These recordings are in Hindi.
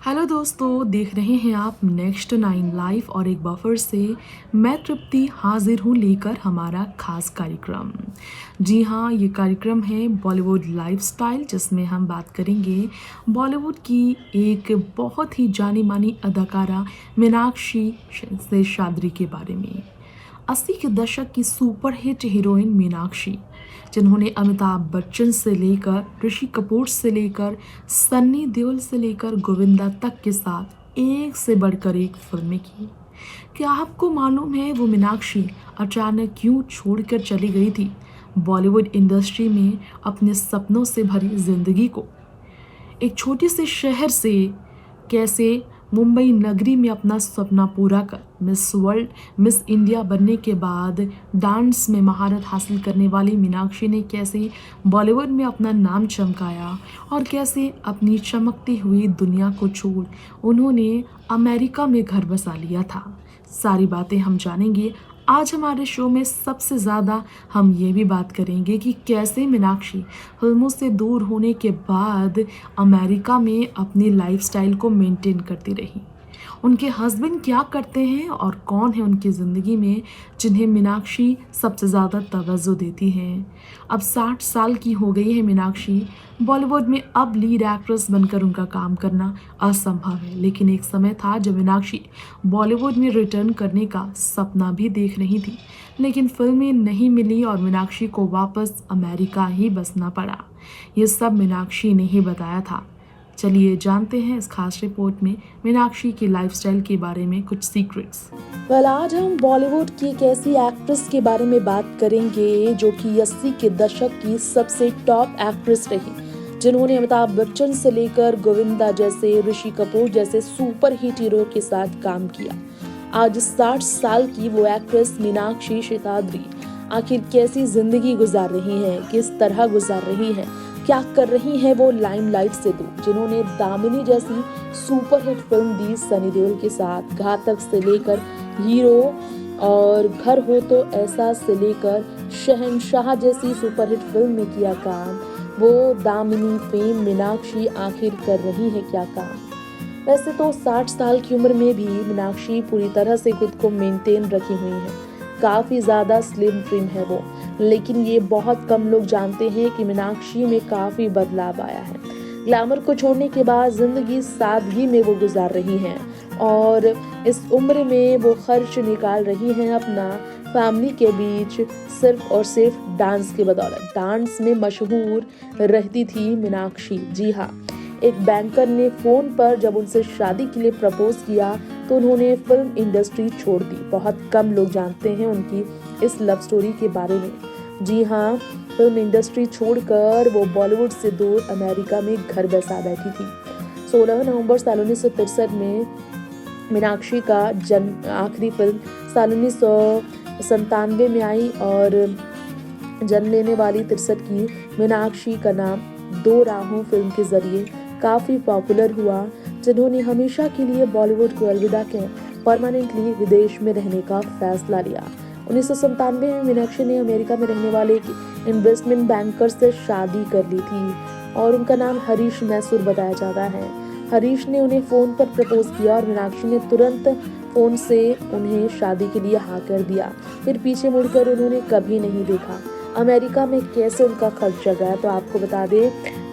हेलो दोस्तों, देख रहे हैं आप नेक्स्ट 9 लाइव और एक बफर से मैं तृप्ति हाजिर हूँ लेकर हमारा खास कार्यक्रम। जी हाँ, ये कार्यक्रम है बॉलीवुड लाइफस्टाइल, जिसमें हम बात करेंगे बॉलीवुड की एक बहुत ही जानी मानी अदाकारा मीनाक्षी शेषाद्री के बारे में। 80 के दशक की सुपरहिट हीरोइन मीनाक्षी, जिन्होंने अमिताभ बच्चन से लेकर ऋषि कपूर से लेकर सन्नी देओल से लेकर गोविंदा तक के साथ एक से बढ़कर एक फिल्में की। क्या आपको मालूम है वो मीनाक्षी अचानक क्यों छोड़कर चली गई थी बॉलीवुड इंडस्ट्री में अपने सपनों से भरी जिंदगी को? एक छोटे से शहर से कैसे मुंबई नगरी में अपना सपना पूरा कर मिस वर्ल्ड, मिस इंडिया बनने के बाद डांस में महारत हासिल करने वाली मीनाक्षी ने कैसे बॉलीवुड में अपना नाम चमकाया और कैसे अपनी चमकती हुई दुनिया को छोड़ उन्होंने अमेरिका में घर बसा लिया था। सारी बातें हम जानेंगे आज हमारे शो में। सबसे ज़्यादा हम ये भी बात करेंगे कि कैसे मीनाक्षी फिल्मों से दूर होने के बाद अमेरिका में अपनी लाइफस्टाइल को मेंटेन करती रही। उनके हस्बैंड क्या करते हैं और कौन है उनकी ज़िंदगी में जिन्हें मीनाक्षी सबसे ज़्यादा तवज्जो देती हैं। अब 60 साल की हो गई है मीनाक्षी। बॉलीवुड में अब लीड एक्ट्रेस बनकर उनका काम करना असंभव है, लेकिन एक समय था जब मीनाक्षी बॉलीवुड में रिटर्न करने का सपना भी देख रही थी, लेकिन फिल्में नहीं मिली और मीनाक्षी को वापस अमेरिका ही बसना पड़ा। ये सब मीनाक्षी ने ही बताया था। चलिए जानते हैं इस खास रिपोर्ट में मीनाक्षी की लाइफस्टाइल के बारे में कुछ सीक्रेट्स। आज हम बॉलीवुड की एक ऐसी एक्ट्रेस के बारे में बात करेंगे जो कि 80 के दशक की सबसे टॉप एक्ट्रेस रही, जिन्होंने अमिताभ बच्चन से लेकर गोविंदा जैसे, ऋषि कपूर जैसे सुपर हिट हीरो के साथ काम किया। आज 60 साल की वो एक्ट्रेस मीनाक्षी शेषाद्री आखिर कैसी जिंदगी गुजार रही है, किस तरह गुजार रही है, क्या कर रही हैं वो लाइमलाइट से दूर, जिन्होंने दामिनी जैसी सुपरहिट फिल्म दी सनी देओल के साथ, घातक से लेकर हीरो और घर हो तो ऐसा से लेकर शहंशाह जैसी सुपरहिट फिल्म में किया काम। वो दामिनी फेम मीनाक्षी आखिर कर रही है क्या काम? वैसे तो 60 साल की उम्र में भी मीनाक्षी पूरी तरह से खुद को मेंटेन रखी हुई है। काफी ज्यादा स्लिम ट्रिम है वो, लेकिन ये बहुत कम लोग जानते हैं कि मीनाक्षी में काफी बदलाव आया है। ग्लैमर को छोड़ने के बाद जिंदगी सादगी में वो गुजार रही हैं और इस उम्र में वो खर्च निकाल रही हैं अपना फैमिली के बीच सिर्फ और सिर्फ डांस के बदौलत। डांस में मशहूर रहती थी मीनाक्षी। जी हाँ, एक बैंकर ने फोन पर जब उनसे शादी के लिए प्रपोज किया तो उन्होंने फिल्म इंडस्ट्री छोड़ दी। बहुत कम लोग जानते हैं उनकी इस लव स्टोरी के बारे में। जी हाँ, फिल्म इंडस्ट्री छोड़कर वो बॉलीवुड से दूर अमेरिका में घर बसा बैठी थी। 16 नवंबर साल 1963 में मीनाक्षी का जन्म, आखिरी फिल्म साल 1997 में आई और जन्म लेने वाली 63 की मीनाक्षी का नाम दो राहों फिल्म के जरिए काफी पॉपुलर हुआ, जिन्होंने हमेशा के लिए बॉलीवुड को अलविदा कह परमानेंटली विदेश में रहने का फैसला लिया। 1997 में मीनाक्षी ने अमेरिका में रहने वाले एक इन्वेस्टमेंट बैंकर से शादी कर ली थी और उनका नाम हरीश मैसूर बताया जाता है। हरीश ने उन्हें फोन पर प्रपोज किया और मीनाक्षी ने तुरंत फोन से उन्हें शादी के लिए हाँ कर दिया। फिर पीछे मुड़कर उन्होंने कभी नहीं देखा। अमेरिका में कैसे उनका खर्च चल रहा है तो आपको बता दें,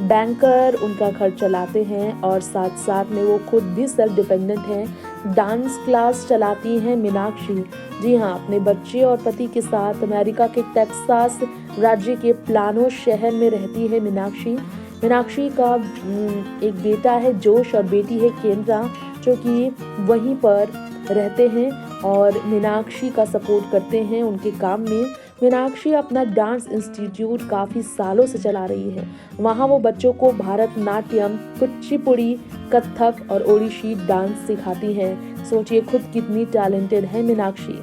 बैंकर उनका खर्च चलाते हैं और साथ साथ में वो खुद भी सेल्फ डिपेंडेंट हैं। डांस क्लास चलाती हैं मीनाक्षी। जी हाँ, अपने बच्चे और पति के साथ अमेरिका के टेक्सास राज्य के प्लानो शहर में रहती है मीनाक्षी। मीनाक्षी का एक बेटा है जोश और बेटी है केंद्रा, जो कि वहीं पर रहते हैं और मीनाक्षी का सपोर्ट करते हैं उनके काम में। मीनाक्षी अपना डांस इंस्टीट्यूट काफ़ी सालों से चला रही है। वहाँ वो बच्चों को भारतनाट्यम, कुचिपुड़ी, कथक और ओडिसी डांस सिखाती हैं। सोचिए खुद कितनी टैलेंटेड है मीनाक्षी।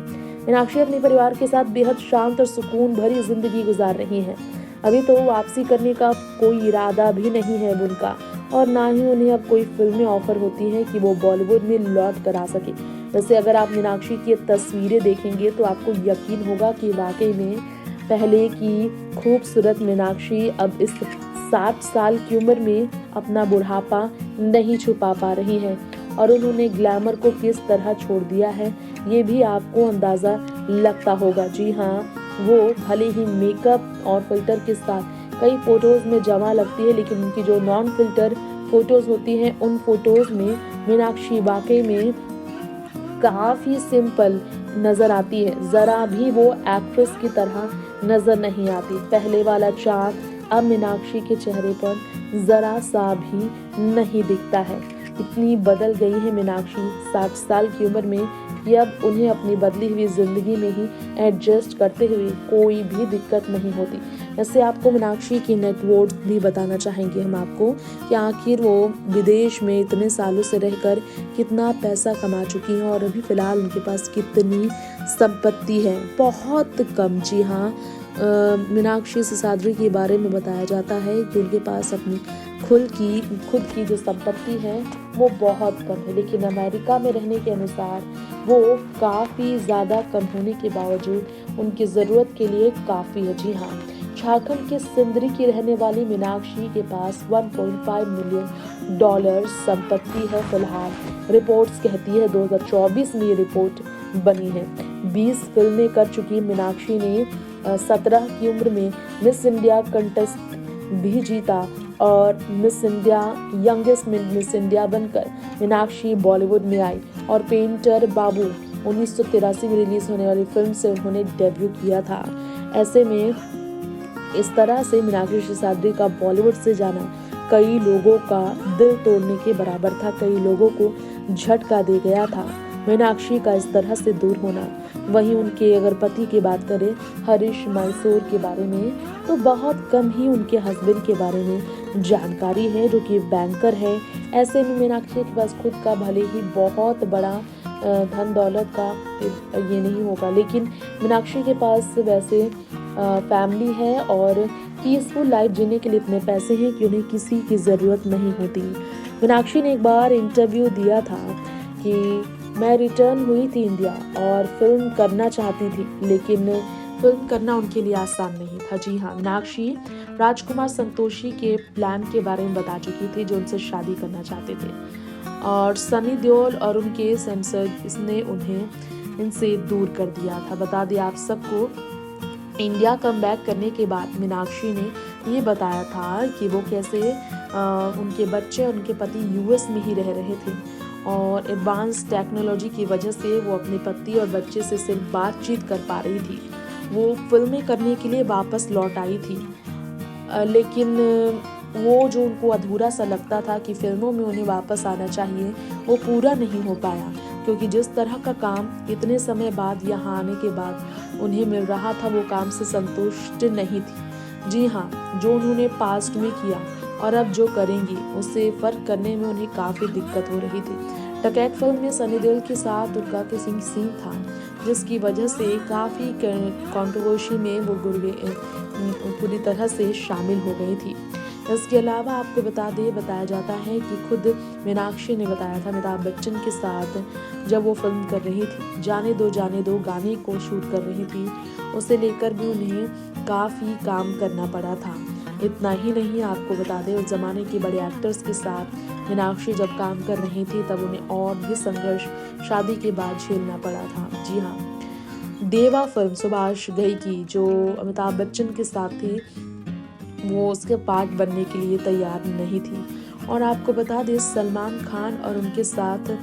मीनाक्षी अपने परिवार के साथ बेहद शांत और सुकून भरी जिंदगी गुजार रही हैं। अभी तो वापसी करने का कोई इरादा भी नहीं है उनका और ना ही उन्हें अब कोई फिल्में ऑफर होती हैं कि वो बॉलीवुड में लौट कर आ सके। वैसे अगर आप मीनाक्षी की तस्वीरें देखेंगे तो आपको यकीन होगा कि वाकई में पहले की खूबसूरत मीनाक्षी अब इस 60 साल की उम्र में अपना बुढ़ापा नहीं छुपा पा रही हैं और उन्होंने ग्लैमर को किस तरह छोड़ दिया है ये भी आपको अंदाज़ा लगता होगा। जी हाँ, वो भले ही मेकअप और फिल्टर के साथ कई फोटोज़ में जमा लगती है, लेकिन उनकी जो नॉन फिल्टर फोटोज़ होती हैं उन फोटोज़ में मीनाक्षी वाकई में काफ़ी सिंपल नज़र आती है। ज़रा भी वो एक्ट्रेस की तरह नज़र नहीं आती। पहले वाला चार्म अब मीनाक्षी के चेहरे पर ज़रा सा भी नहीं दिखता है। इतनी बदल गई है मीनाक्षी 60 साल की उम्र में कि अब उन्हें अपनी बदली हुई ज़िंदगी में ही एडजस्ट करते हुए कोई भी दिक्कत नहीं होती। वैसे आपको मीनाक्षी की नेटवर्थ भी बताना चाहेंगे हम आपको कि आखिर वो विदेश में इतने सालों से रहकर कितना पैसा कमा चुकी हैं और अभी फ़िलहाल उनके पास कितनी संपत्ति है। बहुत कम। जी हाँ, मीनाक्षी सिसाद्री के बारे में बताया जाता है कि उनके पास अपनी खुद की जो संपत्ति है वो बहुत कम है, लेकिन अमेरिका में रहने के अनुसार वो काफ़ी ज़्यादा कम होने के बावजूद उनकी ज़रूरत के लिए काफ़ी है। जी हाँ, झारखंड के सिंदरी की रहने वाली मीनाक्षी के पास $1.5 मिलियन संपत्ति है फिलहाल। रिपोर्ट्स कहती है 2024 में ये रिपोर्ट बनी है। 20 फिल्में कर चुकी मीनाक्षी ने 17 की उम्र में मिस इंडिया कंटेस्ट भी जीता और miss India youngest miss India बनकर मीनाक्षी बॉलीवुड में आई और पेंटर बाबू 1983 में रिलीज होने वाली फिल्म से उन्होंने डेब्यू किया था। ऐसे में इस तरह से मीनाक्षी सिसाद्री का बॉलीवुड से जाना कई लोगों का दिल तोड़ने के बराबर था, कई लोगों को झटका दे गया था मीनाक्षी का इस तरह से दूर होना। वहीं उनके अगर पति की बात करें हरीश मैसूर के बारे में, तो बहुत कम ही उनके हस्बैंड के बारे में जानकारी है, जो कि बैंकर है। ऐसे में मीनाक्षी के पास खुद का भले ही बहुत बड़ा धन दौलत का ये नहीं होगा, लेकिन मीनाक्षी के पास वैसे फैमिली है और पीसफुल लाइफ जीने के लिए इतने पैसे हैं कि उन्हें किसी की ज़रूरत नहीं होती। मीनाक्षी ने एक बार इंटरव्यू दिया था कि मैं रिटर्न हुई थी इंडिया और फिल्म करना चाहती थी, लेकिन फिल्म करना उनके लिए आसान नहीं था। जी हाँ, मीनाक्षी राजकुमार संतोषी के प्लान के बारे में बता चुकी थी, जो उनसे शादी करना चाहते थे, और सनी देओल और उनके सेंसर इसने उन्हें इनसे दूर कर दिया था। बता दें आप सबको, इंडिया कम बैक करने के बाद मीनाक्षी ने ये बताया था कि वो कैसे उनके बच्चे और उनके पति यूएस में ही रह रहे थे और एडवांस टेक्नोलॉजी की वजह से वो अपने पति और बच्चे से सिर्फ बातचीत कर पा रही थी। वो फिल्में करने के लिए वापस लौट आई थी, लेकिन वो जो उनको अधूरा सा लगता था कि फिल्मों में उन्हें वापस आना चाहिए, वो पूरा नहीं हो पाया, क्योंकि जिस तरह का काम इतने समय बाद यहाँ आने के बाद उन्हें मिल रहा था, वो काम से संतुष्ट नहीं थी। जी हाँ, जो उन्होंने पास्ट में किया और अब जो करेंगी उससे फ़र्क करने में उन्हें काफ़ी दिक्कत हो रही थी। डकैत फिल्म में सनी देओल के साथ उनका किसिंग सीन था, जिसकी वजह से काफ़ी कंट्रोवर्सी में वो पूरी तरह से शामिल हो गई थी। इसके अलावा आपको बताया जाता है कि खुद मीनाक्षी ने बताया था अमिताभ बच्चन के साथ जब वो फिल्म कर रही थी, जाने दो गाने को शूट कर रही थी, उसे लेकर भी उन्हें काफ़ी काम करना पड़ा था। इतना ही नहीं, आपको बता दें उस ज़माने के बड़े एक्टर्स के साथ मीनाक्षी जब काम कर रही थी तब उन्हें और भी संघर्ष शादी के बाद झेलना पड़ा था। जी हाँ, देवा फिल्म सुभाष घई की जो अमिताभ बच्चन के साथ थी, वो उसके पार्ट बनने के लिए तैयार नहीं थी। और आपको बता दें सलमान खान और उनके साथ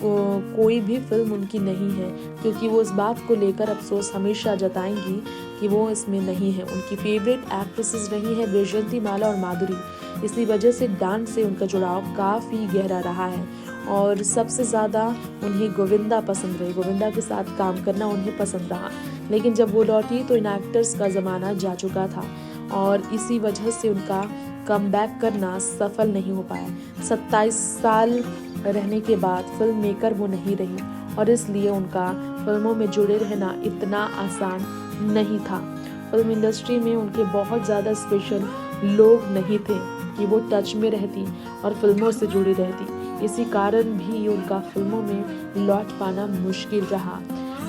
कोई भी फिल्म उनकी नहीं है, क्योंकि वो इस बात को लेकर अफसोस हमेशा जताएंगी कि वो इसमें नहीं है। उनकी फेवरेट एक्ट्रेसेस रही हैं वैजयंती माला और माधुरी, इसी वजह से डांस से उनका जुड़ाव काफ़ी गहरा रहा है और सबसे ज़्यादा उन्हें गोविंदा पसंद रही। गोविंदा के साथ काम करना उन्हें पसंद रहा, लेकिन जब वो लौटी तो इन एक्टर्स का ज़माना जा चुका था और इसी वजह से उनका कम बैक करना सफल नहीं हो पाया। 27 साल रहने के बाद फिल्म मेकर वो नहीं रही और इसलिए उनका फिल्मों में जुड़े रहना इतना आसान नहीं था। फिल्म इंडस्ट्री में उनके बहुत ज़्यादा स्पेशल लोग नहीं थे कि वो टच में रहती और फिल्मों से जुड़ी रहती। इसी कारण भी उनका फिल्मों में लौट पाना मुश्किल रहा।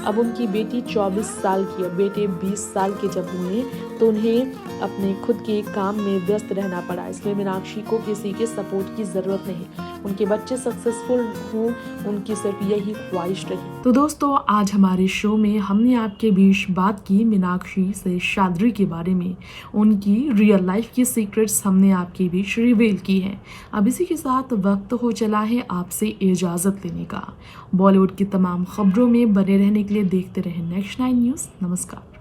अब उनकी बेटी 24 साल की है, बेटे 20 साल के जब हुए तो उन्हें अपने खुद के काम में व्यस्त रहना पड़ा। इसलिए मीनाक्षी को किसी के सपोर्ट की ज़रूरत नहीं। उनके बच्चे सक्सेसफुल हों, उनकी सिर्फ यही ख्वाहिश रही। तो दोस्तों, आज हमारे शो में हमने आपके बीच बात की मीनाक्षी शेषाद्री के बारे में। उनकी रियल लाइफ की सीक्रेट्स हमने आपके बीच रिवील की हैं। अब इसी के साथ वक्त हो चला है आपसे इजाज़त लेने का। बॉलीवुड की तमाम खबरों में बने रहने के लिए देखते रहें नेक्स्ट 9 न्यूज़। नमस्कार।